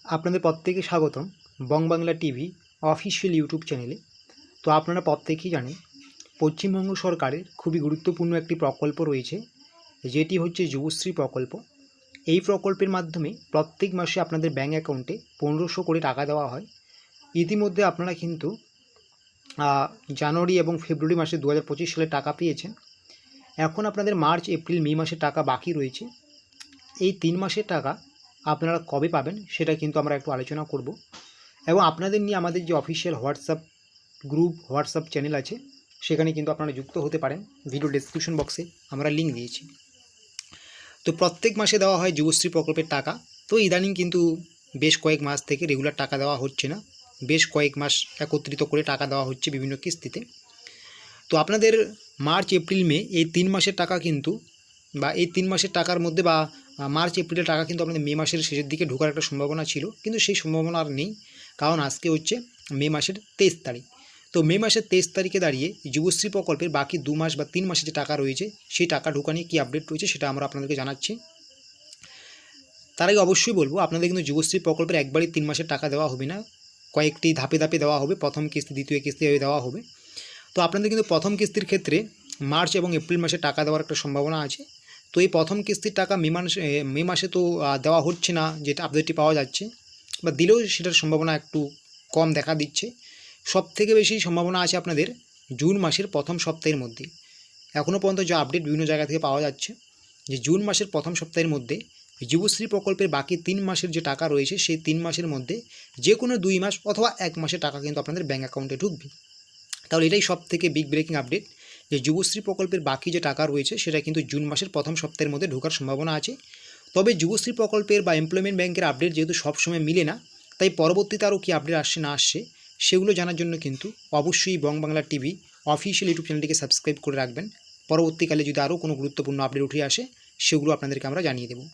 আপনাদের প্রত্যেকে স্বাগতম বংবাংলা টিভি অফিসিয়াল ইউটিউব চ্যানেলে। তো আপনারা প্রত্যেকেই জানেন পশ্চিমবঙ্গ সরকারের খুবই গুরুত্বপূর্ণ একটি প্রকল্প রয়েছে, যেটি হচ্ছে যুবশ্রী প্রকল্প। এই প্রকল্পের মাধ্যমে প্রত্যেক মাসে আপনাদের ব্যাঙ্ক অ্যাকাউন্টে 1500 করে টাকা দেওয়া হয়। ইতিমধ্যে আপনারা কিন্তু জানুয়ারি এবং ফেব্রুয়ারি মাসে 2025 সালে টাকা পেয়েছেন। এখন আপনাদের মার্চ, এপ্রিল, মে মাসে টাকা বাকি রয়েছে। এই 3 মাসের টাকা আপনারা কবে পাবেন সেটা কিন্তু আমরা একটু আলোচনা করব, এবং আপনাদের নিয়ে আমাদের যে official WhatsApp group, WhatsApp channel আছে, সেখানে কিন্তু আপনারা যুক্ত হতে পারেন। ভিডিও ডেসক্রিপশন বক্সে আমরা লিঙ্ক দিয়েছি। তো প্রত্যেক মাসে দেওয়া হয় যুবশ্রী প্রকল্পের টাকা। তো ইদানিং কিন্তু বেশ কয়েক মাস থেকে রেগুলার টাকা দেওয়া হচ্ছে না, বেশ কয়েক মাস একত্রিত করে টাকা দেওয়া হচ্ছে বিভিন্ন কিস্তিতে। তো আপনাদের মার্চ, এপ্রিল, মে এই 3 মাসের টাকা কিন্তু, বা এই 3 মাসের টাকার মধ্যে বা মার্চ, এপ্রিলের টাকা কিন্তু আপনাদের মে মাসের শেষের দিকে ঢোকার একটা সম্ভাবনা ছিল, কিন্তু সেই সম্ভাবনা আর নেই। কারণ আজকে হচ্ছে মে মাসের 23 তারিখ। তো মে মাসের 23 তারিখে দাঁড়িয়ে যুবশ্রী প্রকল্পের বাকি 2 মাস বা 3 মাসে যে টাকা রয়েছে, সেই টাকা ঢোকা নিয়ে কী আপডেট রয়েছে সেটা আমরা আপনাদেরকে জানাচ্ছি। তার আগে অবশ্যই বলবো, আপনাদের কিন্তু যুবশ্রী প্রকল্পের একবারই 3 মাসের টাকা দেওয়া হবে না, কয়েকটি ধাপে ধাপে দেওয়া হবে। প্রথম কিস্তি, দ্বিতীয় কিস্তি এভাবে দেওয়া হবে। তো আপনাদের কিন্তু প্রথম কিস্তির ক্ষেত্রে মার্চ এবং এপ্রিল মাসে টাকা দেওয়ার একটা সম্ভাবনা আছে। তো এই প্রথম কিস্তির টাকা মে মাসে তো দেওয়া হচ্ছে না, যেটা আপডেটটি পাওয়া যাচ্ছে, বা দিলেও সেটার সম্ভাবনা একটু কম দেখা দিচ্ছে। সবথেকে বেশি সম্ভাবনা আছে আপনাদের জুন মাসের প্রথম সপ্তাহের মধ্যে। এখনও পর্যন্ত যে আপডেট বিভিন্ন জায়গা থেকে পাওয়া যাচ্ছে, যে জুন মাসের প্রথম সপ্তাহের মধ্যে যুবশ্রী প্রকল্পের বাকি 3 মাসের যে টাকা রয়েছে, সেই 3 মাসের মধ্যে যে কোনো 2 মাস অথবা 1 মাসের টাকা কিন্তু আপনাদের ব্যাঙ্ক অ্যাকাউন্টে ঢুকবে। তাহলে এটাই সবথেকে বিগ ব্রেকিং আপডেট, যে যুবশ্রী প্রকল্পের বাকি যে টাকা রয়েছে সেটা কিন্তু জুন মাসের প্রথম সপ্তাহের মধ্যে ঢোকার সম্ভাবনা আছে। তবে যুবশ্রী প্রকল্পের বা এমপ্লয়মেন্ট ব্যাংকের আপডেট যেহেতু সবসময় মিলে না, তাই পরবর্তীতে আরও কী আপডেট আসছে না আসছে সেগুলো জানার জন্য কিন্তু অবশ্যই বংবাংলা টিভি অফিসিয়াল ইউটিউব চ্যানেলটিকে সাবস্ক্রাইব করে রাখবেন। পরবর্তীকালে যদি আরও কোনো গুরুত্বপূর্ণ আপডেট উঠে আসে, সেগুলো আপনাদেরকে আমরা জানিয়ে দেবো।